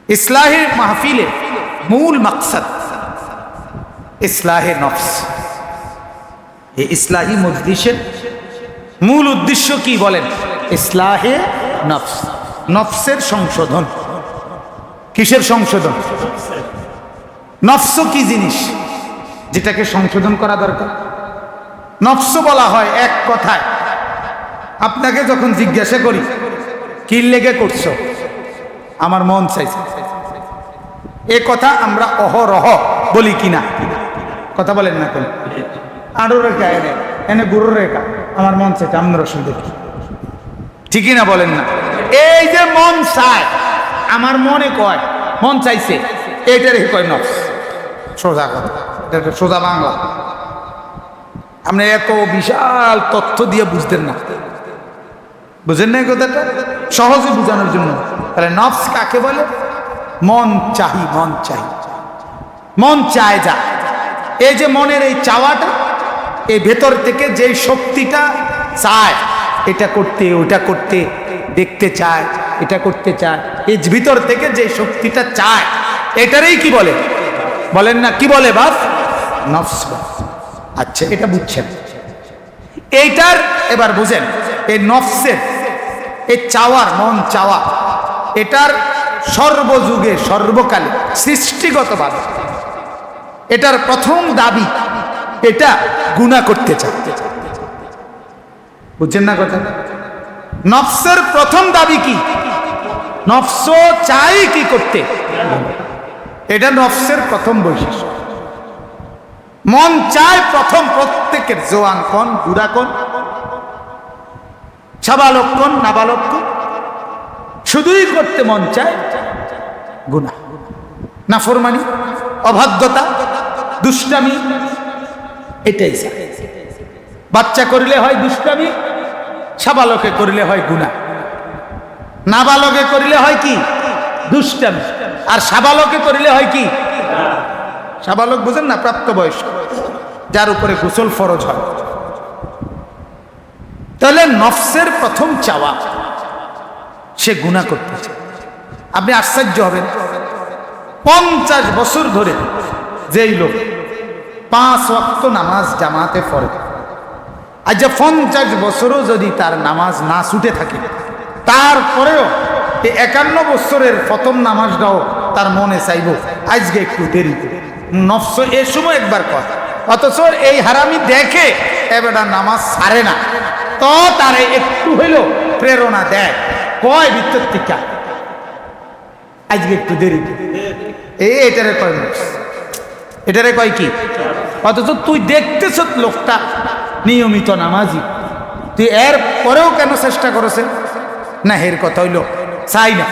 ইসলাহের মাহফিলে মূল মাকসাদ ইসলাহে নফস। এই ইসলাহি মজলিসের মূল উদ্দেশ্য কি বলেন? ইসলাহে নফস, নফসের সংশোধন। কিসের সংশোধন? নফস কি জিনিস যেটাকে সংশোধন করা দরকার? নফস বলা হয় এক কথায়, আপনাকে যখন জিজ্ঞাসা করি কি লেগে করছো, আমার মন চাইছে, এ কথা আমরা অহরহ বলি কিনা? কথা বলেন না কেন? আরো রেখা এনে এনে গুরু রেখা, আমার মন চাইছে, আমরা অসুবিধা কি? ঠিকই না বলেন না? এই যে মন চায়, আমার মনে কয় মন চাইছে, এইটারে কয় নফস। সোজা কথা, এটা সোজা বাংলা। আপনি এত বিশাল তথ্য দিয়ে বুঝতেন না, বুঝেন না কথাটা? সহজে বোঝানোর জন্য। তাহলে নফস কাকে বলে? মন চাহি, মন চাহি, মন চায় যা। এই যে মনের এই চাওয়াটা, এই ভেতর থেকে যে শক্তিটা চায় এটা করতে, ওইটা করতে, দেখতে চায়, এটা করতে চায়, এই ভিতর থেকে যে শক্তিটা চায় এটারই কি বলে? বলেন না কি বলে বাপ? নফস। আচ্ছা, এটা বুঝছেন। এইটার এবার বুঝেন, এই নফসের এই চাওয়ার, মন চাওয়া, এটার সর্বযুগে সর্বকালে সৃষ্টিগতভাবে এটার প্রথম দাবি এটা গুনাহ করতে চায়। বুঝছেন না কথা? নফসের প্রথম দাবি কি? নফস চাই কি করতে? এটা নফসের প্রথম বৈশিষ্ট্য। মন চায় প্রথম, প্রত্যেকের, জোয়ান কোন, বুড়া কোন, সাবালক কোন, নাবালক কোন, শুধুই করতে মন চায় গুনাহ, নাফরমানি, অবাধ্যতা, দুষ্টামি, এটাই চায়। বাচ্চা করিলে হয় দুষ্টামি, সাবালকে করিলে হয় গুনাহ, নাবালকে করিলে হয় কি? দুষ্টামি, আর সাবালকে করিলে হয় কি? সাবালক বুঝেন না? প্রাপ্তবয়স্ক, যার উপরে গোসল ফরজ হয়। তাহলে নফসের প্রথম চাওয়া সে গুনাহ করতে চায়। আপনি আশ্চর্য হবেন, 50 বছর ধরে যেই লোক 5 ওয়াক্ত নামাজ জামাতে পড়ে, আজ 50 বছরও যদি তার নামাজ না ছুটে থাকে, তারপরেও এই 51 বছরের প্রথম নামাজটাও তার মনে চাইব আজকে একটু দেরি। নফস এ সময় একবার কয়, অথচ এই হারামি দেখে এবার নামাজ ছাড়ে না, তো তারে একটু হইল প্রেরণা দেয়, কয় ভিতর থেকে আজকে একটু দেরি। এটারে কয় নফস, এটারে কয় কি? অথচ তুই দেখতেছ লোকটা নিয়মিত নামাজি, তুই এর পরেও কেন চেষ্টা করেছেন না? এর কথা হইল চাই না।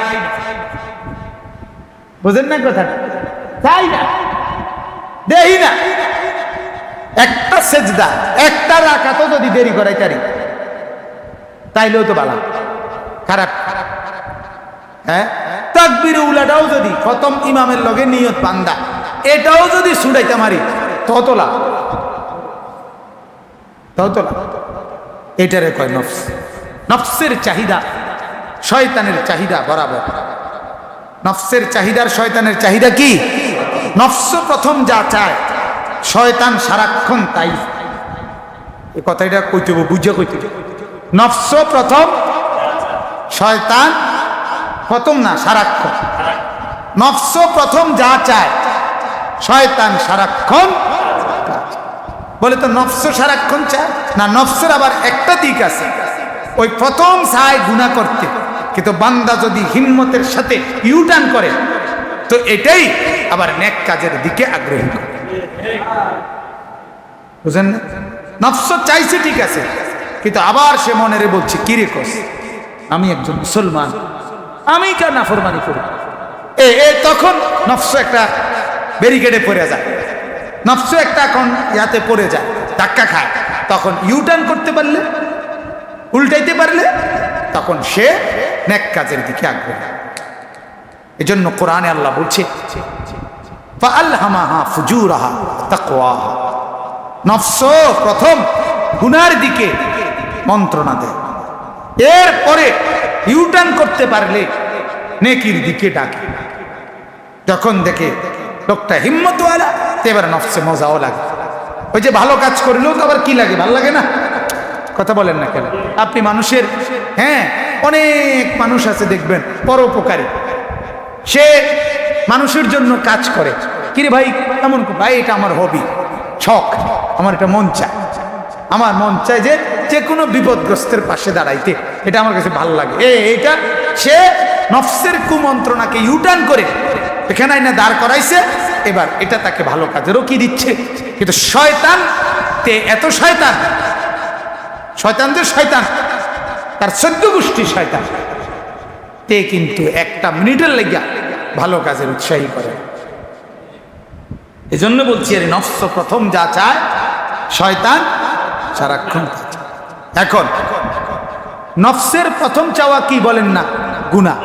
বুঝেন না কথা? চাই না, দেই না। একটা সেজদা, একটা রাকাতও যদি দেরি করাই তারি, তাইলেও তো ভালো, খারাপ। হ্যাঁ, তাকবীর উলাটাও যদি প্রথম ইমামের লগে নিয়ত বান্দা, এটাও যদি ছুড়াইতে মারি ততলা, ততলা। এটারে কয় নফস। নফসের চাহিদা শয়তানের চাহিদা বরাবর। নফসের চাহিদার শয়তানের চাহিদা কি? নফস প্রথম যা চায়, শয়তান সারাক্ষণ তাই। এই কথাটা কইতে বুঝে কইতে। নফস প্রথম, শয়তান প্রথম না, সারাক্ষণ। নফস প্রথম যা চায়, শয়তান সারাক্ষণ বলে। তো নফস সারাক্ষণ চায় না? নফসের আবার একটা দিক আছে, ওই প্রথম চায় গুনাহ করতে, কিন্তু বান্দা যদি হিম্মতের সাথে ইউটার্ন করে তো এটাই আবার নেক কাজের দিকে আগ্রহী করে। বুঝেন না? নফস চাইছে ঠিক আছে, কিন্তু আবার সে মনেরে বলছে কি রে কস, আমি একজন মুসলমান, আমি কেন নাফরমানি করি? তখন নফস একটা ব্যারিকেডে পড়ে যায়, নফস একটা এখন ইয়াতে পড়ে যায়, ধাক্কা খায়। তখন ইউটার্ন করতে পারলে, উল্টাইতে পারলে, তখন সে নেক কাজের দিকে আগ্রহী। এজন্য কোরআনে আল্লাহ বলছে ফাআলহামাহা ফুজুরাহা তাকওয়াহা। নফস প্রথম গুনার দিকে মন্ত্রণা দেয়, এরপরে ইউটার্ন করতে পারলে নেকির দিকে ডাকে। যখন দেখে লোকটা হিম্মতওয়ালা, এবার নফসে মজাও লাগে। ওই যে ভালো কাজ করলেও তো আবার কি লাগে, ভালো লাগে না? কথা বলেন না কেন? আপনি মানুষের, হ্যাঁ, অনেক মানুষ আছে দেখবেন পরোপকারী, সে মানুষের জন্য কাজ করে। কিরে ভাই এমন, ভাই এটা আমার হবি, শখ, আমার এটা মন চায়, আমার মন চায় যে যে কোনো বিপদগ্রস্তের পাশে দাঁড়াইতে, এটা আমার কাছে ভালো লাগে। এইটা সে নফসের কুমন্ত্রণাকে ইউটার্ন করে এখানে না দাঁড় করাইছে, এবার এটা তাকে ভালো কাজেরও কি দিচ্ছে। কিন্তু শয়তান তে এত শয়তান, শয়তানদের শয়তান, তার 14 গোষ্ঠী শয়তান, তে কিন্তু একটা মিনিটের লেগা ভালো কাজের উৎসাহী করে। এজন্য বলছি এর নফস প্রথম যা চায়, শয়তান সারাক্ষণ। এখন নফসের প্রথম চাওয়া কি বলেন না? গুনাহ।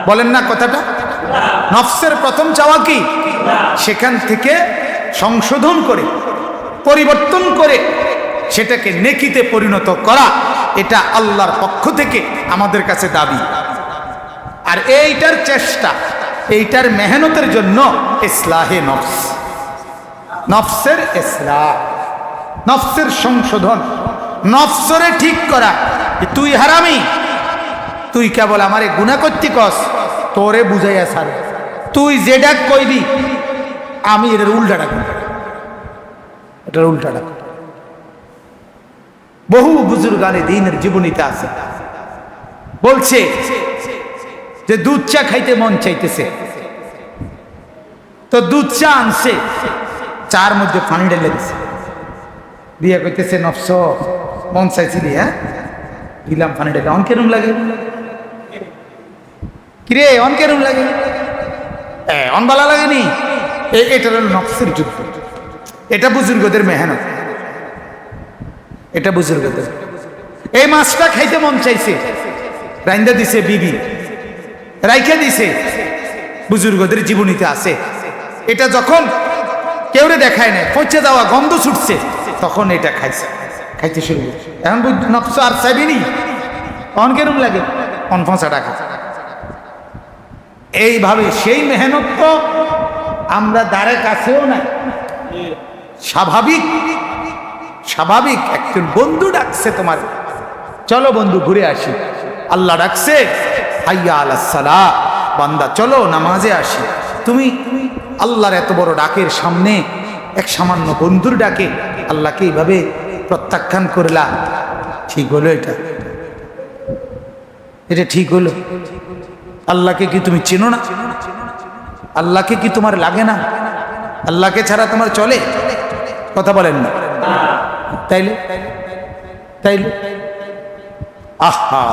বলেন না কথাটা? নফসের প্রথম চাওয়া কি? সেখান থেকে সংশোধন করে, পরিবর্তন করে সেটাকে নেকিতে পরিণত করা, এটা আল্লাহর পক্ষ থেকে আমাদের কাছে দাবি। আর এইটার চেষ্টা, এইটার মেহনতের জন্য ইসলাহে নফস, নফসের ইসলাহ, নফসের সংশোধন, নফসরে ঠিক করা। তুই হারামি, তুই কেবল আমারে গুনাহ করতে কস, তোরে বুঝাইয়া ছাড়, তুই যেটা কইবি আমি এটার উল্টাটা করি, এটার উল্টাটা করি। বহু বুজুর্গানে দ্বীনের জীবনীতে আছে, বলছে যে দুধ চা খাইতে মন চাইতেছে, তো দুধ চা আনছে, চার মধ্যে পানি ঢেলে দিছে, দিয়া কইতেছে নফস মন চাইছিলি, হ্যাঁ দিলাম পানি ঢেলে, অন কেরম লাগে? কিরে অন কেরম লাগে? অন ভালো লাগেনি? এটা হলো নফসের যুদ্ধ, এটা বুজুর্গদের মেহনত, এটা বুজুর্গদের। এই মাছটা খাইতে মন চাইছে, রাইন্দা দিছে বিবি, রাইখা দিছে, বুজুর্গদের জীবনীতে আছে। এটা যখন কেউরে দেখায় নাই, পচে যাওয়া গন্ধ ছুটছে, তখন এটা খাইছে, খাইতে শুরু করছে। এখন নফস আর চাইবিনি, অন কেরম লাগে? অন ৫ টাকা। এইভাবে সেই মেহনত তো আমরা দ্বারে কাছেও নাই। স্বাভাবিক, স্বাভাবিক একজন বন্ধু ডাকছে তোমার, চলো বন্ধু ঘুরে আসি, আল্লাহ ডাকছে হাইয়া আলাস সালাহ, বান্দা চলো নামাজে আসি। তুমি আল্লাহর এত বড় ডাকের সামনে এক সামান্য বন্ধুর ডাকে আল্লাহকে এইভাবে প্রত্যাখ্যান করলা, ঠিক হলো? এটা এটা ঠিক হলো? আল্লাহকে কি তুমি চেনো না? আল্লাহকে কি তোমার লাগে না? আল্লাহকে ছাড়া তোমার চলে? কথা বলেন না? তাইলে তাইলে আহা,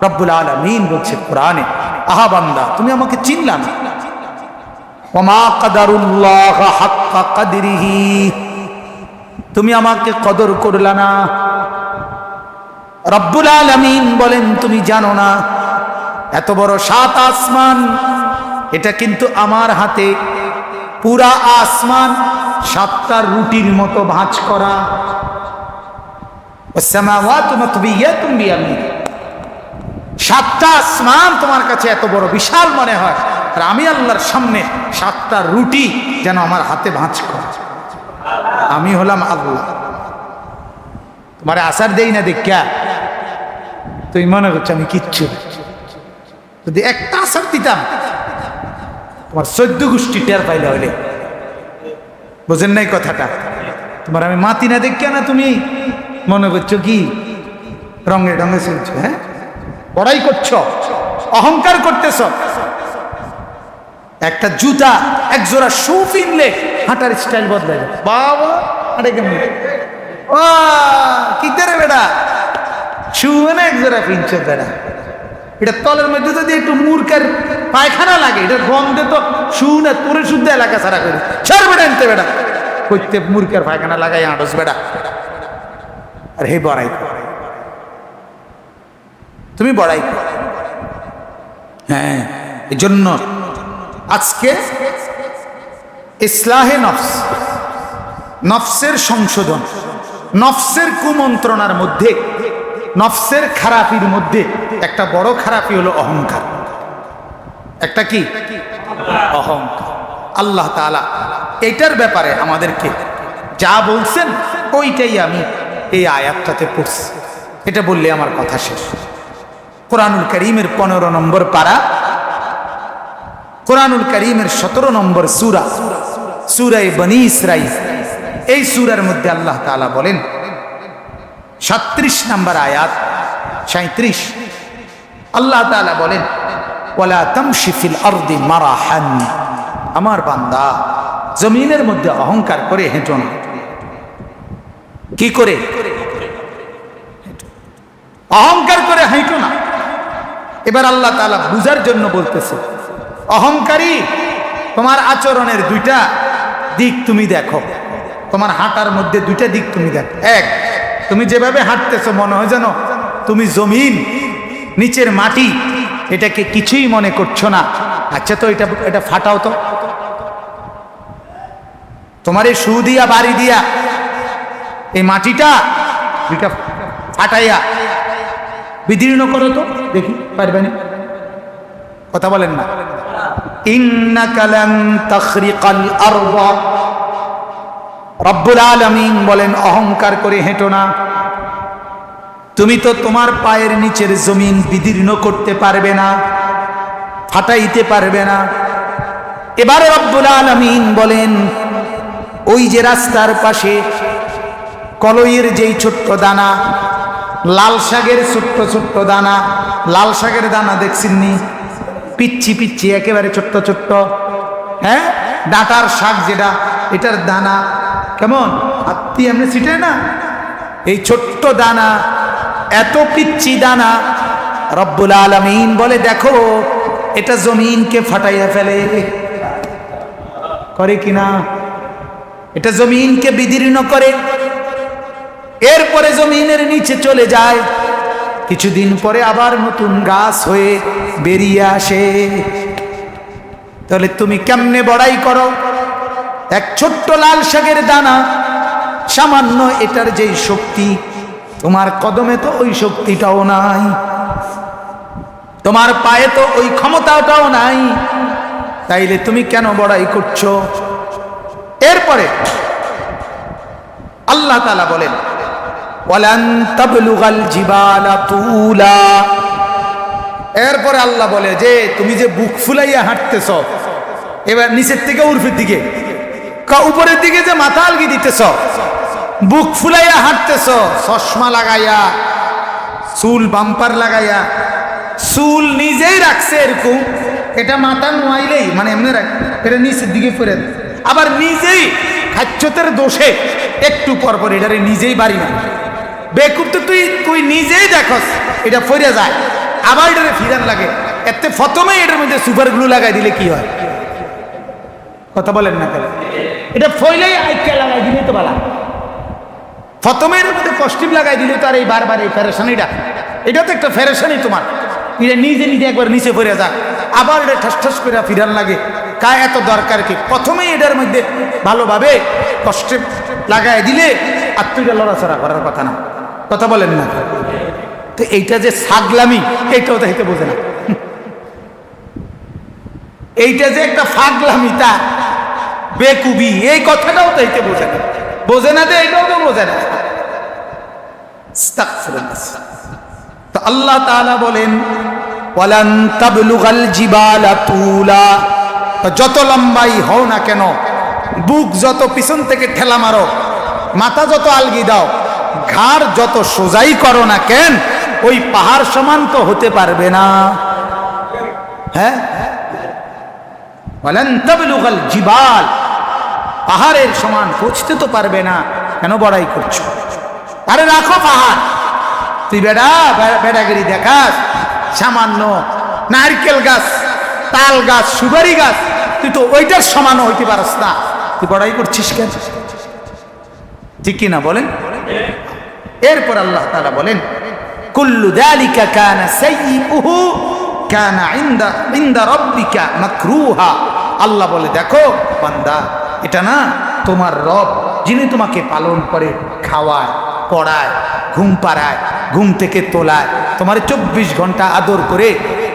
রব্বুল আলামিন বলছে কোরআনে, আহা বান্দা তুমি আমাকে চিনলা না, ওমা কাদারুল্লাহ হাক্কা কাদরিহি, তুমি আমাকে কদর করলা না। রব্বুল আলামিন বলেন তুমি জানো না, এত বড় 7 আসমান, এটা কিন্তু আমার হাতে, পুরা আসমান 7টা রুটির মতো ভাঁজ করা। ওয়াসসামাওয়াতু মাতবিয়াতুন বিয়ামিনি, 7টা আসমান তোমার কাছে এত বড় বিশাল মনে হয়, আর আমি আল্লাহর সামনে 7টা রুটি যেন আমার হাতে ভাঁজ করা। আমি হলাম আল্লাহ, তোমার আসার দেই না দেখা তুই মনে করছো আমি কিচ্ছু। যদি একটা আসার দিতাম, তোমার 14 গোষ্ঠী টের পাইলে হইলে। বুঝেন নাই কথাটা? তোমার আমি মাতি না দেখা না তুমি মনে করছো কি রঙে ঢঙে চলছো, হ্যাঁ বড়াই করছো, অহংকার করতেছ। একটা জুতা, এক জোড়া শু কিনলে হাঁটার স্টাইল বদলাই যায়। বাবা আরে কেমন কি করে বেটা, শু মানে এক জোড়া কিনছো বেটা, এটা তলের মধ্যে যদি একটু মূর্খের পায়খানা লাগে, এটা গন্ধে তো শু না তোরে শুদ্ধ এলাকা ছাড়া করি সর বেটা আনতে বেটা, করতে মূর্খের পায়খানা লাগাই আঁটস বেটা। আর হে বড়াই তুমি বড়াই, হ্যাঁ। এই জন্য আজকে ইসলাহে নফস, নফসের সংশোধন, নফসের কুমন্ত্রণার মধ্যে, নফসের খারাপির মধ্যে একটা বড় খারাপি হলো অহংকার। একটা কি অহংকার। আল্লাহ তাআলা এটার ব্যাপারে আমাদেরকে যা বলছেন ওইটাই আমি এই আয়াতটাতে পড়ছি। এটা বললে আমার কথা শেষ। কোরআনুল কারীমের 15 নম্বর পারা, কোরআনুল কারীমের 17 নম্বর সূরা, সূরা বনী ইসরাঈল। এই সূরার মধ্যে আল্লাহ তাআলা বলেন 37 নম্বর আয়াত 37, আল্লাহ তাআলা বলেন ওয়ালা তামশি ফিল আরদি মারাহান, আমার বান্দা জমিনের মধ্যে অহংকার করে হেঁটো না। কি করে? অহংকার করে হেঁটো না। এবার আল্লাহ তাআলা বুঝার জন্য বলতেছে, অহংকারী তোমার আচরণের দুইটা দিক তুমি দেখো, তোমার হাঁটার মধ্যে দুইটা দিক তুমি দেখো। এক, তুমি যেভাবে হাঁটতেছো মনে হয় যেন তুমি জমিন, নিচের মাটি, এটাকে কিছুই মনে করছো না। আচ্ছা তো এটা ফাটাও তো, তোমার এই শু দিয়া বাড়ি দিয়া এই মাটিটা দুইটা ফাটাইয়া বিদীর্ণ করো তো দেখি, পারবে না? কথা বলেন না। ইন্নাকা লান তাখরিকাল আরদা, রব্বুল আলামিন বলেন অহংকার করে হেঁটো না, তুমি তো তোমার পায়ের নিচের জমিন বিদীর্ণ করতে পারবে না, ফাটাইতে পারবে না। এবারে রব্বুল আলামিন বলেন ওই যে রাস্তার পাশে কলইয়ের যেই ছোট্ট দানা, লাল শাকের ছোট্ট ছোট্ট দানা, লাল শাকের দানা দেখছেননি? পিচ্ছি পিচ্ছি একেবারে ছোট্ট ছোট্ট, হ্যাঁ, ডাঁটার শাক যেটা, এটার দানা কেমন হাতি এমনি ছিটে না, এই ছোট্ট দানা, এত পিচ্ছি দানা। রব্বুল আলামিন বলে দেখো এটা জমিনকে ফাটাইয়া ফেলে, করে কিনা? এটা জমিনকে বিদীর্ণ করে, এরপরে জমিনের নিচে চলে যায়, কিছুদিন পরে আবার নতুন গাছ হয়ে বেরিয়ে আসে। তাহলে তুমি কেমনে বড়াই করো? এক ছোট্ট লাল শাকের দানা, সামান্য এটার যেই শক্তি, তোমার কদমে তো ওই শক্তিটাও নাই, তোমার পায়ে তো ওই ক্ষমতাটাও নাই, তাইলে তুমি কেন বড়াই করছো? এরপরে আল্লাহ তাআলা বলেন ওয়ালান তাবলুগাল জিবালা তুলা, এরপরে আল্লাহ বলে যে তুমি যে বুক ফুলাইয়া হাঁটতেছ, এবার নিচের থেকে উর্ফের দিকে, উপরের দিকে যে মাথা আলগি দিতেছ, বুক ফুলাইয়া হাঁটতেছ, চশমা লাগাইয়া, চুল বাম্পার লাগাইয়া, চুল নিজেই রাখছে এরকম, এটা মাথা নোয়াইলেই মানে এমনি রাখ, এটা নিচের দিকে ফিরে, আবার নিজেই খাচ্ছতের দোষে একটু পর পর এটারে নিজেই বাড়ি না। বেকুব তো তুই নিজেই দেখস এটা ফিরে যায়, আবার এটারে ফিরান লাগে, এতে প্রথমে এটার মধ্যে সুপার গ্লু লাগাই দিলে কি হয়? কথা বলেন না কেন? এটা ফইলেই আইকা লাগাই দিলে তো ভালো, প্রথমে এর মধ্যে কস্টিপ লাগাই দিলে তো আর এই বারবার এই ফেরেশানিটা, এটা তো একটা ফেরেশানি তোমার, এটা নিজে নিজে একবার নিচে পড়ে যাক, আবার এটা ঠাস ঠাস করে ফিরান লাগে। কায় এত দরকার কি? প্রথমেই এটার মধ্যে ভালোভাবে কস্টিপ লাগাই দিলে আর তুইটা লড়াচড়া করার কথা না। কথা বলেন না? তো এইটা যে ছাগলামি, এইটাও তাইতে বোঝে না। এইটা যে একটা ফাগলামি, তা বেকুবি, এই কথাটাও তাইতে বোঝে না। বোঝে না যে এইটাও তো বোঝে না। তো আল্লাহ তাআলা বলেন ওয়ালান তাবলুগাল জিবালা তুলা, যত লম্বাই হও না কেন, বুক যত পিছন থেকে ঠেলা মারো, মাথা যত আলগি দাও, ঘাড় যত সোজাই করো না কেন, ওই পাহাড় সমান তো হতে পারবে না। হ্যাঁ, ওয়ালান তাবলুগাল জিবাল, পাহাড়ের সমান পৌঁছতে তো পারবে না, কেন বড়াই করছো? আরে রাখো পাহাড়, তুই বেড়াগিরি দেখাস, সামান্য নারকেল গাছ, তাল গাছ, সুপারি গাছ, তুই তো ওইটার সমানও হইতে পারস না, তুই বড়াই করছিস কেন? ঠিক কিনা বলেন? এরপর আল্লাহ তাআলা বলেন কুল্লু যালিকা কানা সাইয়্যুহু কানা ইনদা রাব্বিকা মাকরুহা। আল্লাহ বলে দেখো বান্দা, এটা না তোমার রব, যিনি তোমাকে পালন করে, খাওয়ায়, পড়ায়, ঘুম পাড়ায়, ঘুম থেকে তোলায়, তোমার 24 ঘন্টা আদর করে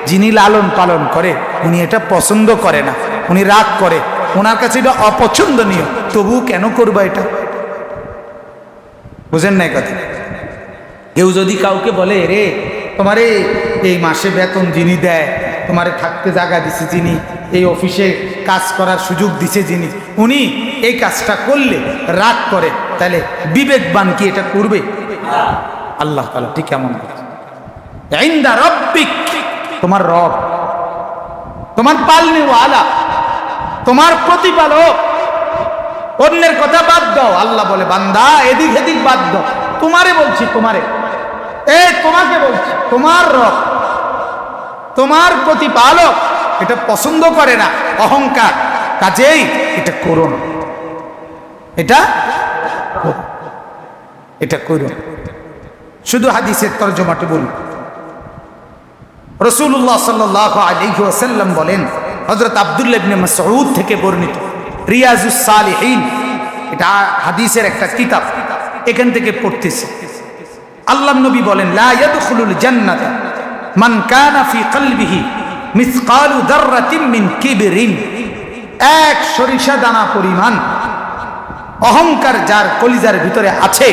যিনি লালন পালন করে উনি এটা পছন্দ করে না, উনি রাগ করে, ওনার কাছে এটা অপছন্দনীয়, তবু কেন করবা এটা? বুঝেন নাই কথা? কেউ যদি কাউকে বলে রে তোমারে এই মাসে বেতন যিনি দেয়, তোমারে থাকতে জায়গা দিছে যিনি, এই অফিসে কাজ করার সুযোগ দিছে যিনি, উনি এই কাজটা করলে রাগ করে, তাহলে বিবেকবান কি এটা করবে? আল্লাহ তাআলা ঠিক কেমন ইনদা রাব্বিক, তোমার রব, তোমার পালনেওয়ালা, তোমার প্রতিপালক। অন্যের কথা বাদ দাও, আল্লাহ বলে বান্দা এদিক এদিক বাদ দাও, তোমারে বলছি, তোমারে, তোমাকে বলছি, তোমার রব, তোমার প্রতিপালক এটা পছন্দ করে না, অহংকার, কাজেই এটা করো না, এটা করো। শুধু হাদিসের তরজমাটি বলুন। রাসূলুল্লাহ সাল্লাল্লাহু আলাইহি ওয়াসাল্লাম বলেন, হযরত আব্দুল্লাহ ইবনে মাসউদ থেকে বর্ণিত, রিয়াজুস সালিহিন, এটা হাদিসের একটা কিতাব, এখান থেকে পড়তেছি। আল্লাহর নবী বলেন, লা ইয়াদখুলুল জান্নাতা মান কানা ফি কলবিহি মিসকালু যাররাতিন মিন কিবরিন, এক সরিষা দানা পরিমাণ অহংকার যার কলিজার ভিতরে আছে,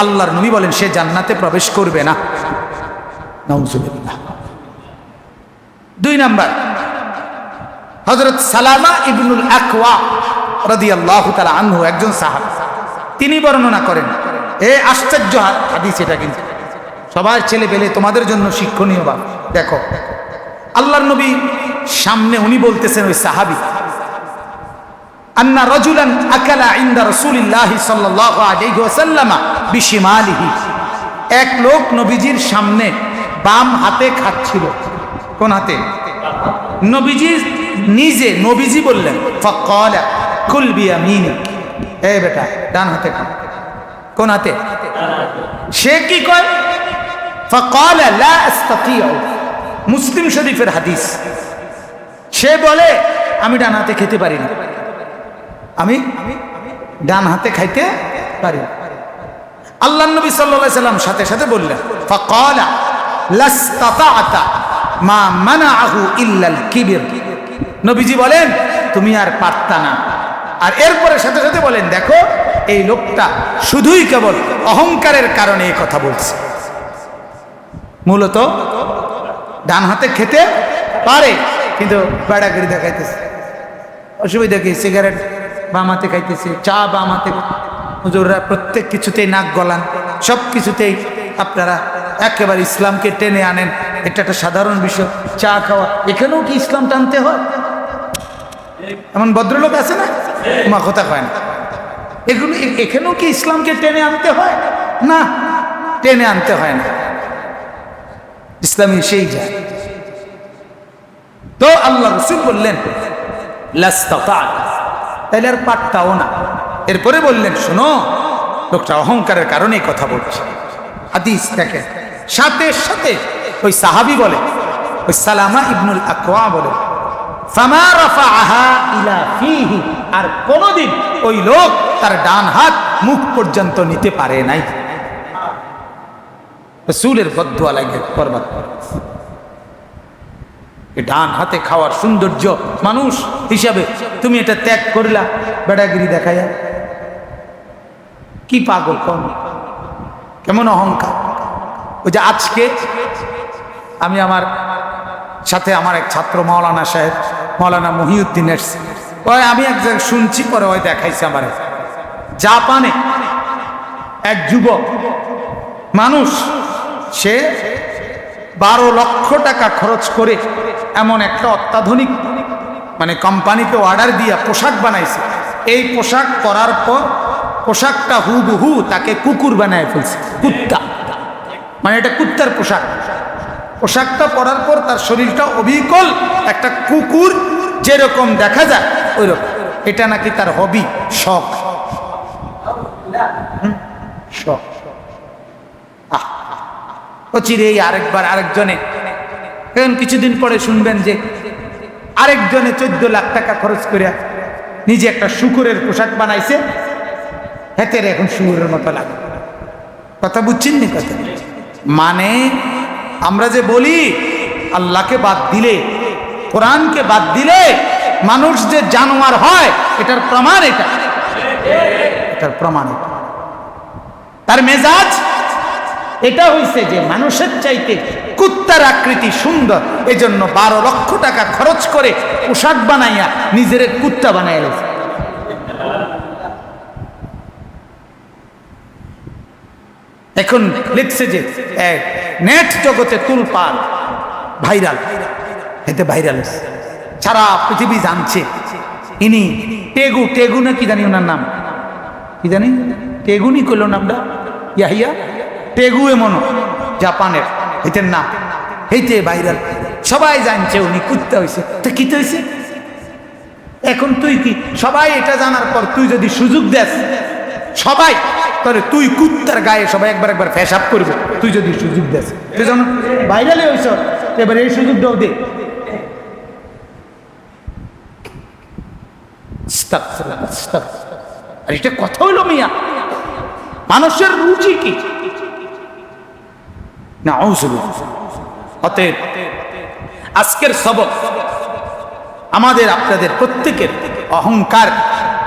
আল্লাহর নবী বলেন সে জান্নাতে প্রবেশ করবে না। নাউজুবিল্লাহ। 2 নাম্বার, হযরত সালামা ইবনুল আকওয়া রাদিয়াল্লাহু তাআলা আনহু, একজন সাহাবী, তিনি বর্ণনা করেন, আশ্চর্য হাদিস এটা, কিন্তু সবার ছেলে পেলে তোমাদের জন্য শিক্ষণীয়। বা দেখো, আল্লাহর নবী সামনে উনি বলতেছেন, ওই সাহাবী, আন্না রাজুলান আকালা ইনদা রাসূলিল্লাহি সাল্লাল্লাহু আলাইহি ওয়াসাল্লাম বিশিমালিহি, এক লোক নবীজির সামনে বাম হাতে খাচ্ছিল। কোন হাতে? নবীজি নিজে, নবীজি বললেন, ফাকালা কুল বিয়ামিনিক, এই বেটা ডান হাতে খা। কোন হাতে? সে কি কয়? ফাকালা লা আস্তাতিউ, মুসলিম শরীফের হাদিস। সে বলে আমি ডান হাতে খেতে পারি না, আমি ডান হাতে খাইতে পারি। আল্লাহর নবী সাল্লাল্লাহু আলাইহি সাল্লাম সাথে সাথে বললেন, ফাকালা লাস্তাতা'তা মা মানাআহু ইল্লাল কিবর, নবীজি বলেন তুমি আর পারতা না। আর এরপরে সাথে সাথে বলেন, দেখো এই লোকটা শুধুই কেবল অহংকারের কারণে এই কথা বলছে, মূলত ডান হাতে খেতে পারে কিন্তু বেড়াগিরি দেখাইতেছে। অসুবিধা কি? সিগারেট বাম হাতে খাইতেছে, চা বাম হাতে, হুজুররা প্রত্যেক কিছুতেই নাক গলান, সব কিছুতেই আপনারা একেবারে ইসলামকে টেনে আনেন, এটা একটা সাধারণ বিষয়। চা খাওয়া, এখানেও কি ইসলাম টানতে হয়? এমন ভদ্রলোক আছে না, মা কথা কয় না, এগুলো এখানেও কি ইসলামকে টেনে আনতে হয়? না, টেনে আনতে হয় না, ইসলামী সেই যায়। তো আল্লাহ রাসূল বললেন লাস্তাতা'ত, তাইলে আর পারতাও না। এরপরে বললেন, শোনো লোকটা অহংকারের কারণেই কথা বলছে। হাদিস দেখেন, সাথে সাথে ওই সাহাবী বলে, ওই সালামা ইবনুল আকওয়া বলে, ফামা রাফাআহা ইলা ফিহি, আর কোনদিন ওই লোক তার ডান হাত মুখ পর্যন্ত নিতে পারে নাই। রাসূলের বদদুয়া লাগে বরবাদ করে। ডান হাতে খাওয়ার সৌন্দর্য মানুষ হিসাবে তুমি এটা ত্যাগ করলা বেড়াগিরি দেখাইয়া, কি পাগল, কোন কেমন অহংকার। ওই যে আজকে আমি আমার সাথে আমার এক ছাত্র মাওলানা সাহেব, মাওলানা মহিউদ্দিন এসছে, ওই আমি এক জায়গায় শুনছি, পরে ওই দেখাইছে আমার, জাপানে এক যুবক মানুষ, সে 12 লক্ষ টাকা খরচ করে এমন একটা অত্যাধুনিক মানে কোম্পানিকে অর্ডার দিয়া পোশাক বানাইছে। এই পোশাক পরার পর পোশাকটা হুবহু তাকে কুকুর বানায় ফেলছে, কুত্তা, মানে এটা কুত্তার পোশাক। পোশাকটা পরার পর তার শরীরটা অবিকল একটা কুকুর যেরকম দেখা যায় ওই রকম। এটা নাকি তার হবি, শখ, শখ। চিরে আরেকবার আরেকজনে, এখন কিছুদিন পরে শুনবেন যে আরেকজনে 14 লাখ টাকা খরচ করে নিজে একটা শুকুরের পোশাক বানাইছে, হেতের এখন শুকুরের মতো লাগে। কথা বুঝছেন নি কথা? মানে আমরা যে বলি আল্লাহকে বাদ দিলে, কোরআনকে বাদ দিলে মানুষ যে জানোয়ার হয়, এটার প্রমাণ এটা, এটার প্রমাণ এটা। তার মেজাজ এটা হইছে যে মানুষের চাইতে কুত্তার আকৃতি সুন্দর, এজন্য 12 লক্ষ টাকা খরচ করে পোশাক বানাইয়া নিজের কুত্তা বানাইয়া লেছে। এখন লিখছে যে নেট জগতে তুলপার ভাইরাল, এতে ভাইরাল সারা পৃথিবী জানছে ইনি টেগু, টেগু না কি জানি ওনার নাম, কি জানি টেগুনি কইল নামটা, ইয়াহিয়া টেগু এমন জাপানের, এটার নাম, এইতে ভাইরাল, সবাই জানছে উনি কুত্তা হয়েছে। তা কি হয়েছে এখন? তুই কি সবাই এটা জানার পর তুই যদি সুযোগ দেস সবাই, তাহলে তুই কুত্তার গায়ে সবাই একবার একবার ফেসাব করবে, তুই যদি সুযোগ দেস। তুই যেন ভাইরালে হয়েছ, এবার এই সুযোগটাও দে। আর এটা কথা হইল মিয়া, মানুষের রুচি কি না। অতএব আজকের সবক আমাদের আপনাদের প্রত্যেকের অহংকার,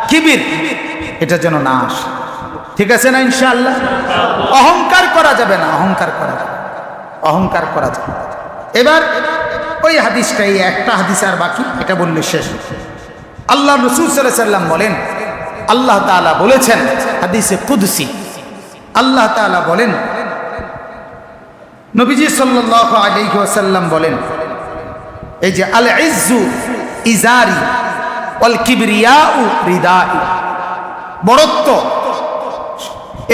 কিবির, এটা যেন না আসে। ঠিক আছে না? ইনশাআল্লাহ অহংকার করা যাবে না, অহংকার করা যাবে, অহংকার করা যাবে। এবার ওই হাদিসটাই একটা হাদিস আর বাকি, এটা বললে শেষ। আল্লাহ রাসূল সাল্লাল্লাহু আলাইহি ওয়াসাল্লাম বলেন, আল্লাহ তাআলা বলেছেন হাদিসে কুদসি, আল্লাহ তাআলা বলেন, নবীজি সাল্লাল্লাহু আলাইহি ওয়াসাল্লাম বলেন, এই যে আল ইজ্জু ইজারি ওয়াল কিবরিয়াউ রিদাই, বড়ত্ব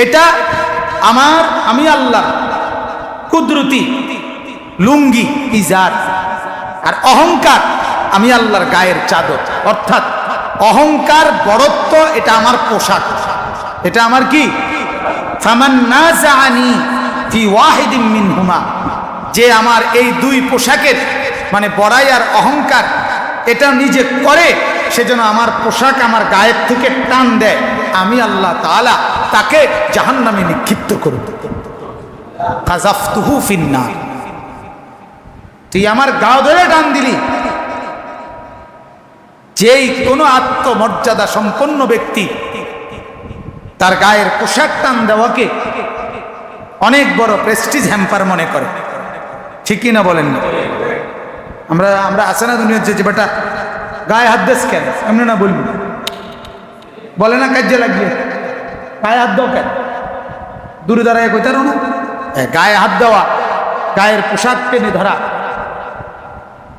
এটা আমি আল্লাহ কুদরতি লুঙ্গি ইজার, আর অহংকার আমি আল্লাহর গায়ের চাদর। অর্থাৎ অহংকার বড়ত্ব এটা আমার পোশাক, এটা আমার কি। ফামান নাযাআনি ফি ওয়াহিদিন মিনহুমা, যে আমার এই দুই পোশাকের মানে বড়াই আর অহংকার এটা নিজে করে, সেজন্য আমার পোশাক আমার গায়ের থেকে টান দেয়, আমি আল্লাহ তাআলা তাকে জাহান্নামে নিক্ষিপ্ত করব। কাযাফতুহু ফিন্নার, তুই আমার গা ধরে টান দিলি। যেই কোনো আত্মমর্যাদা সম্পন্ন ব্যক্তি তার গায়ের পোশাক টান দেওয়াকে অনেক বড় প্রেস্টিজ হ্যাম্পার মনে করে, ঠিক কিনা বলেন না? আমরা আছে না দুনিয়ার যে বেটা গায়ে হাত দেশ কেন, এমনি না বলবি, বলে না কাজে লাগিয়ে গায়ে হাত দাও কেন, দূরে দাঁড়ায় কইতারো না। গায়ে হাত দেওয়া, গায়ের পোশাক টেনে ধরা,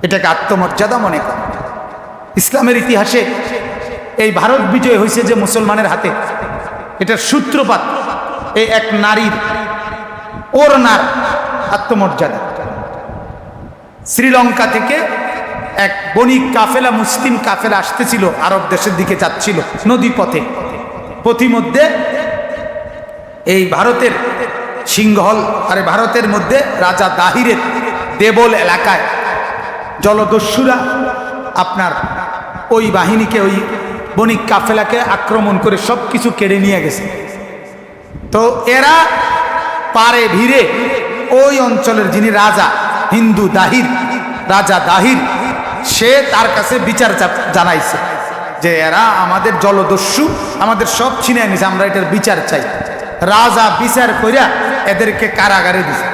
এটাকে আত্মমর্যাদা মনে করে। ইসলামের ইতিহাসে এই ভারত বিজয় হয়েছে যে মুসলমানের হাতে, এটার সূত্রপাত এই এক নারীর ওড়নার আত্মমর্যাদা। শ্রীলঙ্কা থেকে এক বণিক কাফেলা, মুসলিম কাফেলা আসতেছিল, আরব দেশের দিকে যাচ্ছিল নদী পথে। পথিমধ্যে এই ভারতের সিংহল আর ভারতের মধ্যে রাজা দাহিরের দেবল এলাকায় জলদস্যুরা আপনার ওই বাহিনীকে, ওই বণিক কাফেলাকে আক্রমণ করে সব কিছু কেড়ে নিয়ে গেছে। তো এরা পারে ভিড়ে ওই অঞ্চলের যিনি রাজা, হিন্দু দাহির, রাজা দাহির, সে তার কাছে বিচার জানাইছে যে এরা আমাদের জলদস্যু, আমাদের সব ছিনে নিছে, আমরা এটার বিচার চাই। রাজা বিচার কইরা এদেরকে কারাগারে দিছে,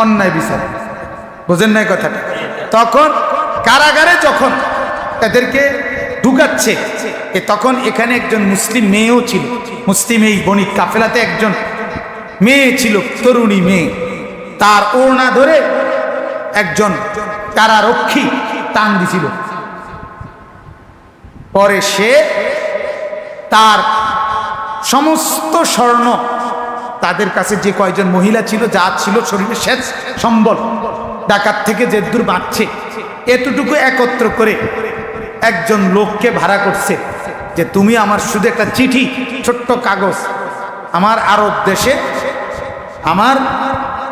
অন্যায় বিচার, বুঝেন নাই কথাটা? তখন কারাগারে যখন এদেরকে ঢুকাচ্ছে, তখন এখানে একজন মুসলিম মেয়েও ছিল। মুসলিম এই বণিক কাফেলাতে একজন মেয়ে ছিল, তরুণী মেয়ে, তার ওড়না ধরে একজন কারারক্ষী টান দিছিল। পরে সে তার সমস্ত স্বর্ণ, তাদের কাছে যে কয়জন মহিলা ছিল, যা ছিল শরীরে শেষ সম্বল, ডাকাত থেকে যে দূর বাঁচছে, এতটুকু একত্র করে একজন লোককে ভাড়া করছে যে তুমি আমার শুধু একটা চিঠি, ছোট্ট কাগজ, আমার আরব দেশে আমার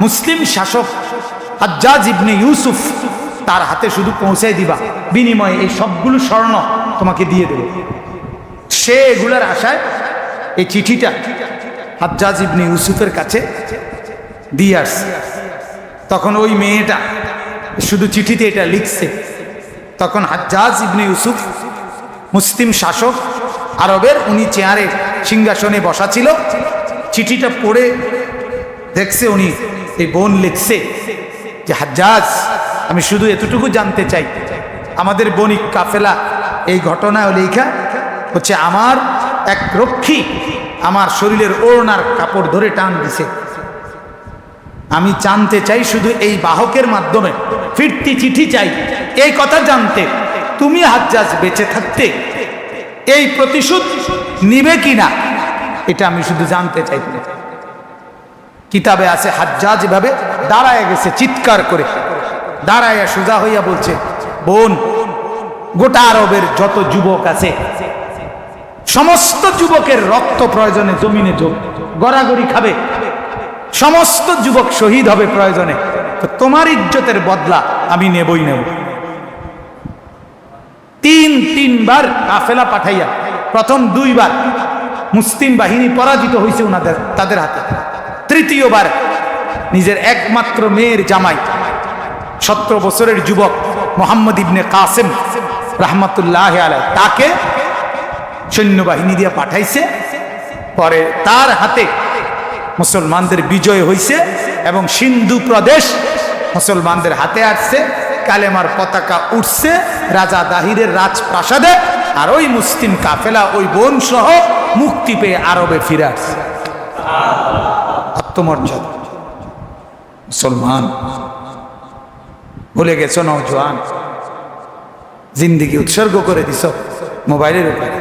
মুসলিম শাসক হাজ্জাজ ইবনে ইউসুফ তার হাতে শুধু পৌঁছাই দিবা, বিনিময়ে এই সবগুলো স্বর্ণ তোমাকে দিয়ে দেবে। সে এগুলার আশায় এই চিঠিটা হাজ্জাজ ইবনে ইউসুফের কাছে দিয়ে আসছে। তখন ওই মেয়েটা শুধু চিঠিতে এটা লিখছে। তখন হাজ্জাজ ইবনে ইউসুফ মুসলিম শাসক আরবের, উনি চেয়ারে সিংহাসনে বসা ছিল। চিঠিটা পড়ে দেখছে উনি, এই বোন লিখছে যে হাজ্জাজ, আমি শুধু এতটুকু জানতে চাই, আমাদের বণিক কাফেলা এই ঘটনা লেখা হচ্ছে আমার এক রক্ষী আমার শরীরের ওড়নার কাপড় ধরে টান দিছে। আমি জানতে চাই শুধু এই বাহকের মাধ্যমে ফিরতি চিঠি চাই, এই কথা জানতে তুমি হাজ্জাজ বেঁচে থাকতে এই প্রতিশোধ নিবে কিনা, এটা আমি শুধু জানতে চাই। কিতাবে আছে হাজ্জাজ এভাবে দাঁড়ায় গেছে, চিৎকার করে দাঁড়ায় সোজা হইয়া বলছে, বোন, গোটা আরবের যত যুবক আছে সমস্ত যুবকের রক্ত প্রয়োজনে জমিনে গড়াগড়ি খাবে, সমস্ত যুবক শহীদ হবে প্রয়োজনে, তো তোমার ইজ্জতের বদলা আমি নেবই নেব। তিনবার কাফেলা পাঠাইয়া প্রথম 2 বার মুসলিম বাহিনী পরাজিত হয়েছে তাদের হাতে। তৃতীয়বার নিজের একমাত্র মেয়ের জামাই 17 বছরের যুবক মোহাম্মদ ইবনে কাসেম রাহমাতুল্লাহ আলাইহি, তাকে সৈন্যবাহিনী দিয়ে পাঠাইছে। পরে তার হাতে মুসলমানদের বিজয় হয়েছে এবং সিন্ধু প্রদেশ মুসলমানদের হাতে আসছে, কালেমার পতাকা উঠছে রাজা দাহিরের রাজপ্রাসাদে, আর ওই মুসলিম কাফেলা ওই বোন সহ মুক্তি পেয়ে আরবে ফিরে আসছে। আত্মমর্যাদা। মুসলমান ভুলে গেছো নওজোয়ান, জিন্দিগি উৎসর্গ করে দিছ মোবাইলের উপরে।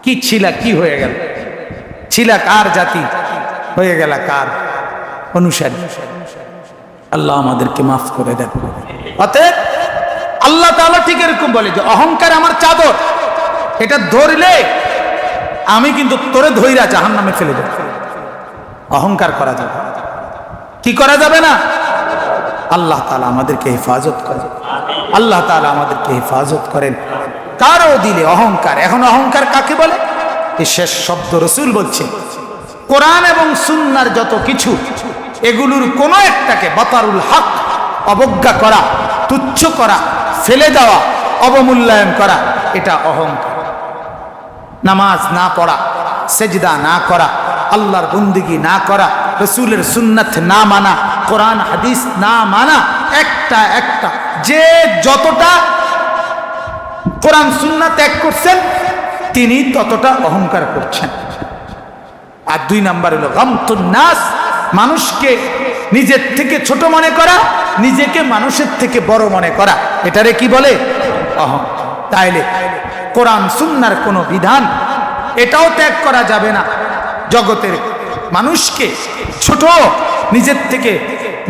কি ছিলা, কি হয়ে গেল? ছিলা কার জাতি, হয়ে গেল কার অনুসারী? আল্লাহ আমাদেরকে মাফ করে দেন। অতএব আল্লাহ তাআলা ঠিক এরকম বলে যে অহংকার আমার চাদর, এটা ধরলে আমি কিন্তু তোরে ধইরা জাহান্নামে ফেলে দেব। অহংকার করা যাবে, কি করা যাবে না? আল্লাহ তাআলা আমাদেরকে হেফাজত করেন, আল্লাহ তাআলা আমাদেরকে হেফাজত করেন। কারো দিলে অহংকার। এখন অহংকার কাকে বলে? এই শেষ শব্দ রাসূল বলছেন, কোরআন এবং সুন্নাহর যত কিছু, এগুলোর কোনো একটাকে বাতারুল হক, অবজ্ঞা করা, তুচ্ছ করা, ফেলে দেওয়া, অবমূল্যায়ন করা, এটা অহংকার। নামাজ না পড়া, সেজদা না করা, আল্লাহর বন্দেগী না করা, রাসূলের সুন্নাত না মানা, কোরআন হাদিস না মানা, একটা যে যতটা কোরআন সুন্নাহ ত্যাগ করছেন তিনি ততটা অহংকার করছেন। আর 2 নাম্বার হলো গামতুন নাস, মানুষকে নিজের থেকে ছোট মনে করা, নিজেকে মানুষের থেকে বড় মনে করা, এটারে কি বলে? অহংকার। তাইলে কোরআন সুন্নাহর কোনো বিধান এটাও ত্যাগ করা যাবে না। জগতের মানুষকে ছোট নিজের থেকে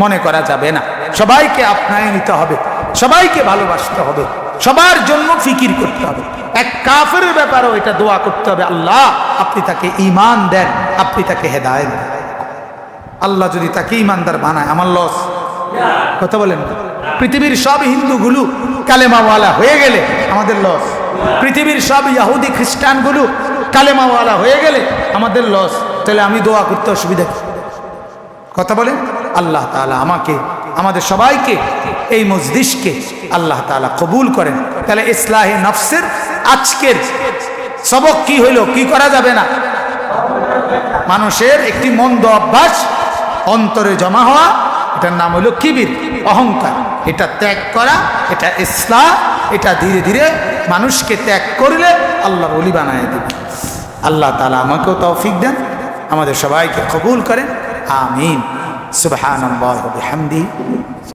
মনে করা যাবে না। সবাইকে আপনায় নিতে হবে, সবাইকে ভালোবাসতে হবে, সবার জন্য ফিকির করতে হবে। এক কাফেরের ব্যাপারেও এটা দোয়া করতে হবে, আল্লাহ আপনি তাকে ঈমান দেন, আপনি তাকে হেদায়েত দেন। আল্লাহ যদি তাকে ঈমানদার বানায়, আমার লস। কথা বলেন না? পৃথিবীর সব হিন্দুগুলো কালেমাওয়ালা হয়ে গেলে আমাদের লস। পৃথিবীর সব ইহুদি খ্রিস্টানগুলো কালেমাওয়ালা হয়ে গেলে আমাদের লস। তাহলে আমি দোয়া করতে অসুবিধা কি? কথা বলেন। আল্লাহ তাআলা আমাকে, আমাদের সবাইকে, এই মজলিসকে আল্লাহ তাআলা কবুল করেন। তাহলে ইসলাহে নফসের আজকের সবক কি হইল? কি করা যাবে না? মানুষের একটি মন্দ অভ্যাস অন্তরে জমা হওয়া, এটার নাম হলো কিবির, অহংকার। এটা ত্যাগ করা, এটা ইসলাহ। এটা ধীরে ধীরে মানুষকে ত্যাগ করলে আল্লাহর ওলি বানায় দেবে। আল্লাহ তাআলা আমাকেও তৌফিক দেন, আমাদের সবাইকে কবুল করেন। আমিন। সুবহানাল্লাহি ওয়া বিহামদিহি।